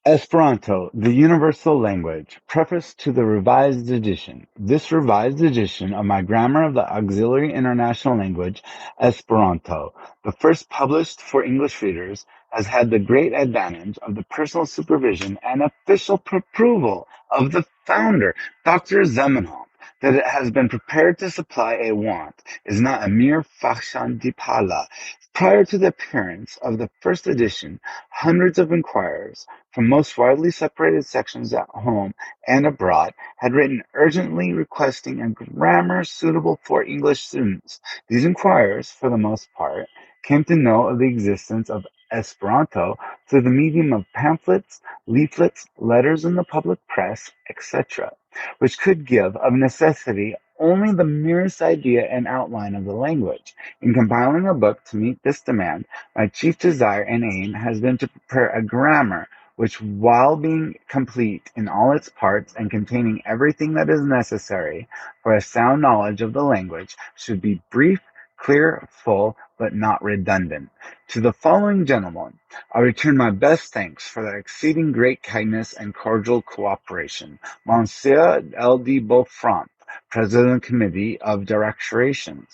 Esperanto, the Universal Language. Preface to the Revised Edition. This revised edition of my Grammar of the Auxiliary International Language, Esperanto, the first published for English readers, has had the great advantage of the personal supervision and official approval of the founder, Dr. Zamenhof. That it has been prepared to supply a want is not a mere facsimile. Prior to the appearance of the first edition, hundreds of inquirers from most widely separated sections at home and abroad had written urgently requesting a grammar suitable for English students. These inquirers, for the most part, came to know of the existence of Esperanto through the medium of pamphlets, leaflets, letters in the public press, etc., which could give, of necessity, only the merest idea and outline of the language. In compiling a book to meet this demand, my chief desire and aim has been to prepare a grammar which, while being complete in all its parts and containing everything that is necessary for a sound knowledge of the language, should be brief, clear, full, but not redundant. To the following gentlemen, I return my best thanks for their exceeding great kindness and cordial cooperation. Monsieur L. D. Beaufront, President Committee of Direction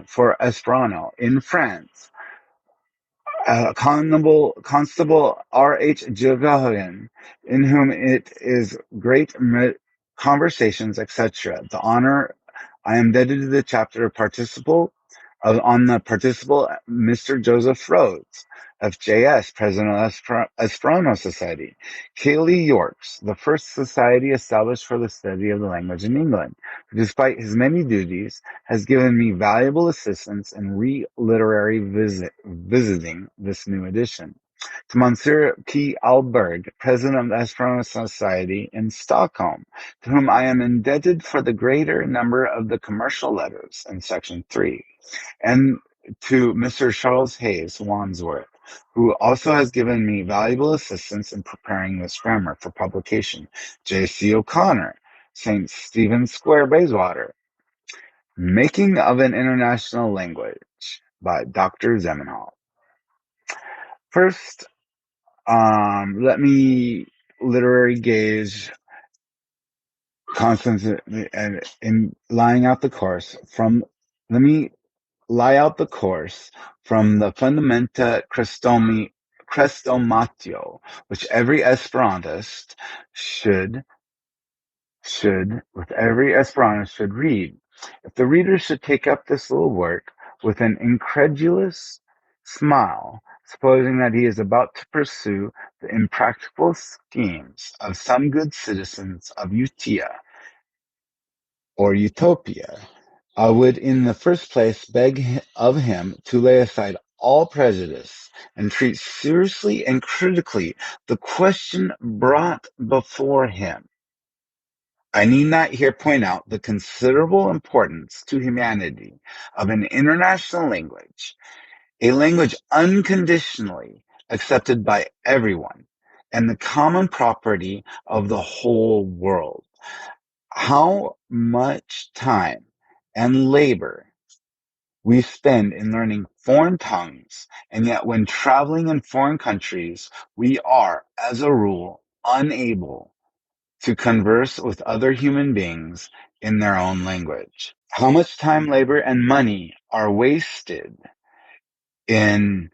for Esperanto in France, Constable R. H. Gilgaholian, in whom it is great conversations, etc. The honor I am indebted to the chapter of participle on the participle Mr. Joseph Rhodes, FJS, President of Esperanto Society, Cayley Yorks, the first society established for the study of the language in England, who, despite his many duties, has given me valuable assistance in literary visiting this new edition. To Monsieur P. Alberg, President of the Esperanto Society in Stockholm, to whom I am indebted for the greater number of the commercial letters in Section 3, and to Mr. Charles Hayes Wandsworth, who also has given me valuable assistance in preparing this grammar for publication. J. C. O'Connor, St. Stephen's Square, Bayswater. Making of an International Language by Dr. Zamenhof. First, let me literary gaze Constance and in laying out the course from let me lie out the course from the Fundamenta Crestomatio, which every Esperantist should read. If the reader should take up this little work with an incredulous smile, supposing that he is about to pursue the impracticable schemes of some good citizens of Utia or Utopia, I would in the first place beg of him to lay aside all prejudice and treat seriously and critically the question brought before him. I need not here point out the considerable importance to humanity of an international language, a language unconditionally accepted by everyone, and the common property of the whole world. How much time and labor we spend in learning foreign tongues, and yet when traveling in foreign countries, we are, as a rule, unable to converse with other human beings in their own language. How much time, labor, and money are wasted in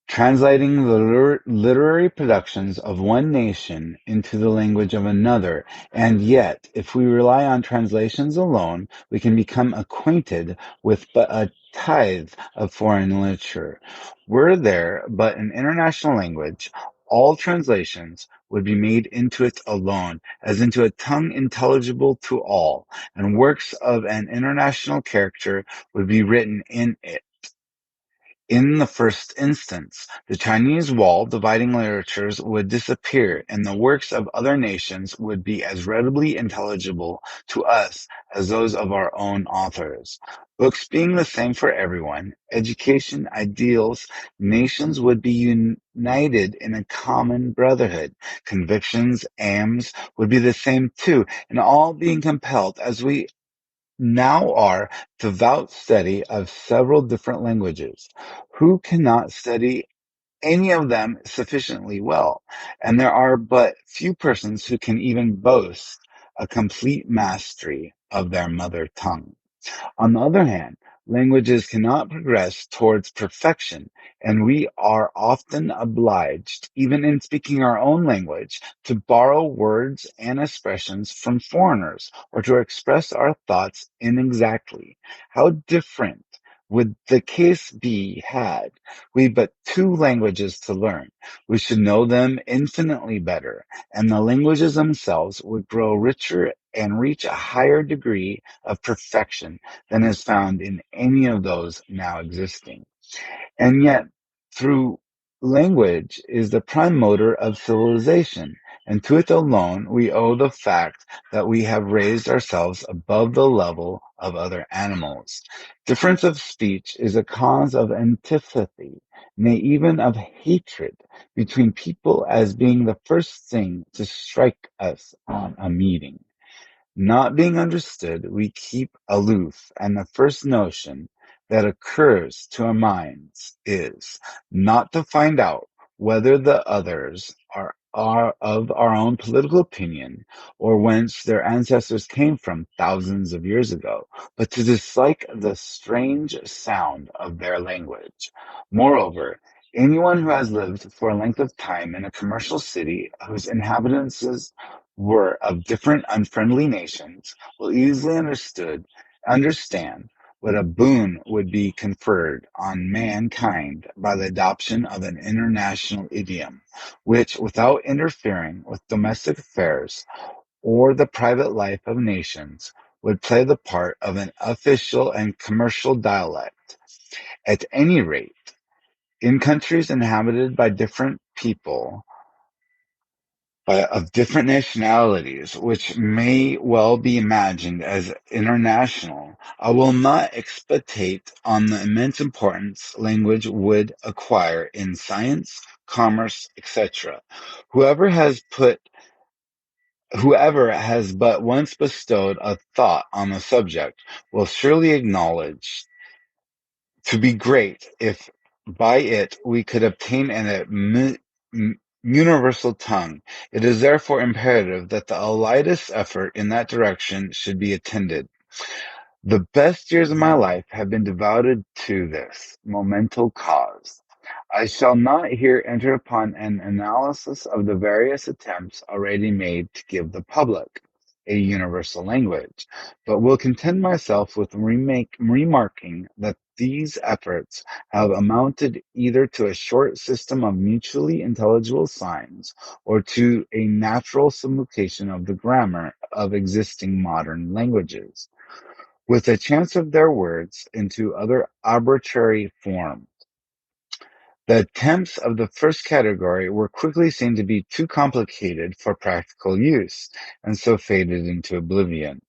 translating the literary productions of one nation into the language of another, and yet, if we rely on translations alone, we can become acquainted with but a tithe of foreign literature. Were there but an international language, all translations would be made into it alone, as into a tongue intelligible to all, and works of an international character would be written in it. In the first instance, the Chinese wall dividing literatures would disappear, and the works of other nations would be as readily intelligible to us as those of our own authors. Books being the same for everyone, education, ideals, nations would be united in a common brotherhood. Convictions, aims would be the same too, and all being compelled, as we now are, devout study of several different languages. Who cannot study any of them sufficiently well, and there are but few persons who can even boast a complete mastery of their mother tongue. On the other hand, languages cannot progress towards perfection, and we are often obliged, even in speaking our own language, to borrow words and expressions from foreigners, or to express our thoughts inexactly. How different would the case be had we but two languages to learn? We should know them infinitely better, and the languages themselves would grow richer and reach a higher degree of perfection than is found in any of those now existing. And yet, through language is the prime motor of civilization, and to it alone we owe the fact that we have raised ourselves above the level of other animals. Difference of speech is a cause of antipathy, nay, even of hatred between people as being the first thing to strike us on a meeting. Not being understood, we keep aloof, and the first notion that occurs to our minds is not to find out whether the others are of our own political opinion or whence their ancestors came from thousands of years ago, but to dislike the strange sound of their language. Moreover, anyone who has lived for a length of time in a commercial city whose inhabitants were of different unfriendly nations will easily understand what a boon would be conferred on mankind by the adoption of an international idiom, which, without interfering with domestic affairs or the private life of nations, would play the part of an official and commercial dialect. At any rate, in countries inhabited by different people, of different nationalities, which may well be imagined as international, I will not expatiate on the immense importance language would acquire in science, commerce, etc. Whoever has put Whoever has but once bestowed a thought on the subject will surely acknowledge to be great if by it we could obtain universal tongue. It is therefore imperative that the lightest effort in that direction should be attended. The best years of my life have been devoted to this momentous cause. I shall not here enter upon an analysis of the various attempts already made to give the public a universal language, but will content myself with remarking that these efforts have amounted either to a short system of mutually intelligible signs or to a natural simplification of the grammar of existing modern languages, with a change of their words into other arbitrary forms. The attempts of the first category were quickly seen to be too complicated for practical use, and so faded into oblivion.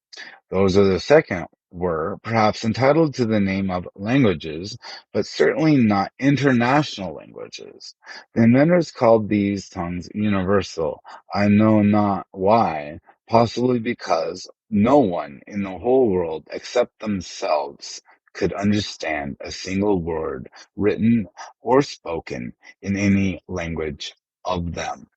Those of the second were, perhaps, entitled to the name of languages, but certainly not international languages. The inventors called these tongues universal, I know not why, possibly because no one in the whole world except themselves could understand a single word written or spoken in any language of them.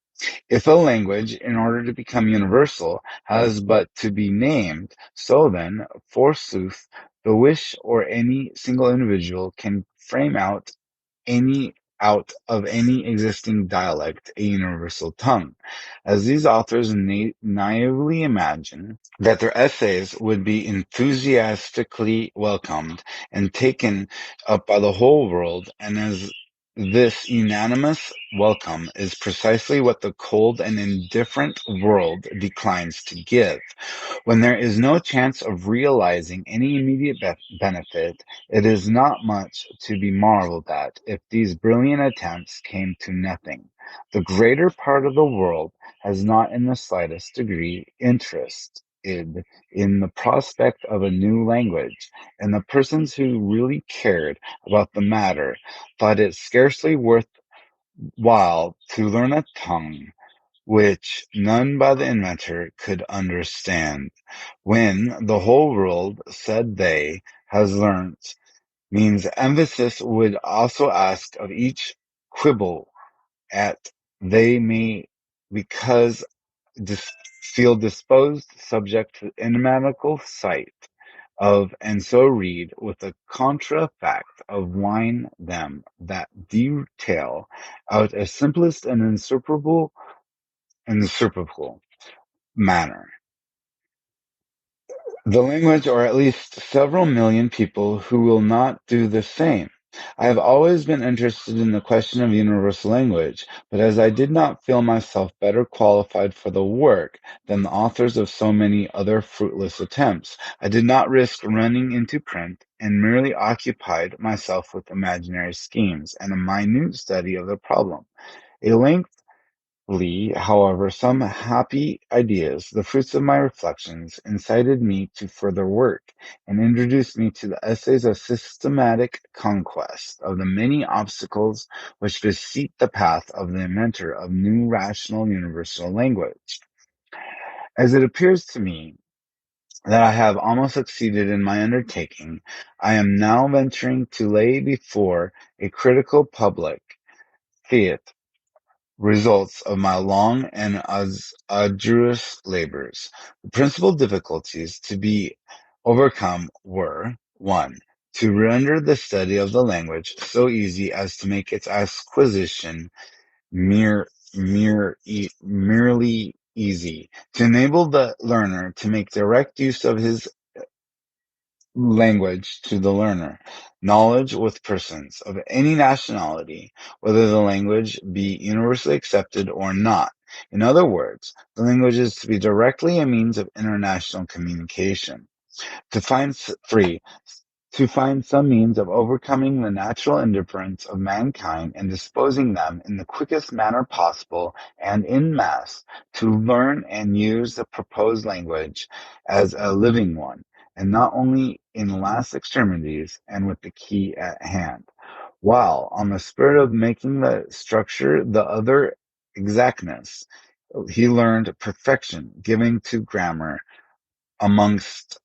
If a language, in order to become universal, has but to be named, so then, forsooth, the wish or any single individual can frame out of any existing dialect a universal tongue. As these authors naively imagine that their essays would be enthusiastically welcomed and taken up by the whole world, and as this unanimous welcome is precisely what the cold and indifferent world declines to give. When there is no chance of realizing any immediate benefit, it is not much to be marveled at if these brilliant attempts came to nothing. The greater part of the world has not in the slightest degree interested in the prospect of a new language, and the persons who really cared about the matter thought it scarcely worth while to learn a tongue which none but the inventor could understand. When the whole world, said they, has learnt, means emphasis would also ask of each quibble at they may because feel disposed subject to inimitable sight of and so read with the contra fact of wine them that detail out a simplest and insuperable manner. The language, or at least several million people who will not do the same. I have always been interested in the question of universal language, but as I did not feel myself better qualified for the work than the authors of so many other fruitless attempts, I did not risk running into print and merely occupied myself with imaginary schemes and a minute study of the problem. A length however, some happy ideas, the fruits of my reflections, incited me to further work, and introduced me to the essays of systematic conquest of the many obstacles which beset the path of the inventor of new rational universal language. As it appears to me that I have almost succeeded in my undertaking, I am now venturing to lay before a critical public fiat results of my long and arduous labors. The principal difficulties to be overcome were: 1. To render the study of the language so easy as to make its acquisition merely easy, to enable the learner to make direct use of his language to the learner. Knowledge with persons of any nationality, whether the language be universally accepted or not. In other words, the language is to be directly a means of international communication. To find free to find some means of overcoming the natural indifference of mankind and disposing them in the quickest manner possible and in mass to learn and use the proposed language as a living one, and not only in last extremities and with the key at hand. While, on the spirit of making the structure the other exactness, he learned perfection, giving to grammar amongst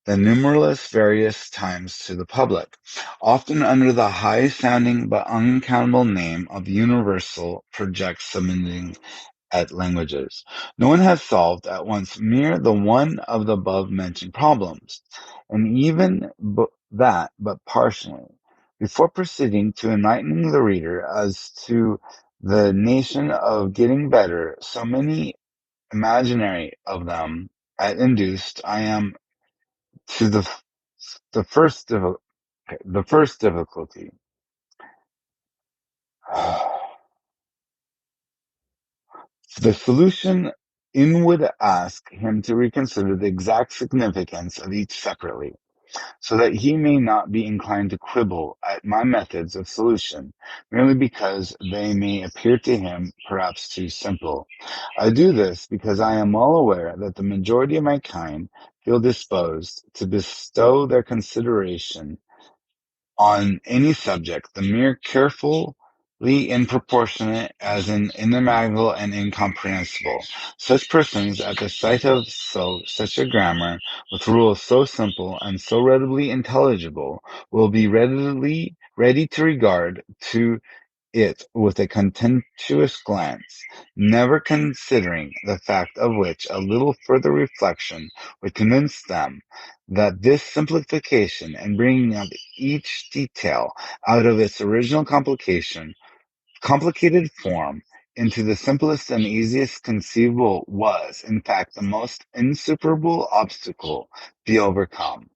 the numberless various times to the public, often under the high-sounding but unaccountable name of universal projects submitting at languages. No one has solved at once mere the one of the above-mentioned problems, and even that but partially. Before proceeding to enlightening the reader as to the nation of getting better, so many imaginary of them induced, I am to the first the first difficulty. The solution in would ask him to reconsider the exact significance of each separately, so that he may not be inclined to quibble at my methods of solution, merely because they may appear to him perhaps too simple. I do this because I am well aware that the majority of my kind feel disposed to bestow their consideration on any subject, the mere carefully in-proportionate as in inimitable and incomprehensible. Such persons, at the sight of such a grammar, with rules so simple and so readily intelligible, will be ready to regard to it with a contemptuous glance, never considering the fact of which a little further reflection would convince them that this simplification and bringing of each detail out of its original complicated form into the simplest and easiest conceivable was, in fact, the most insuperable obstacle to be overcome.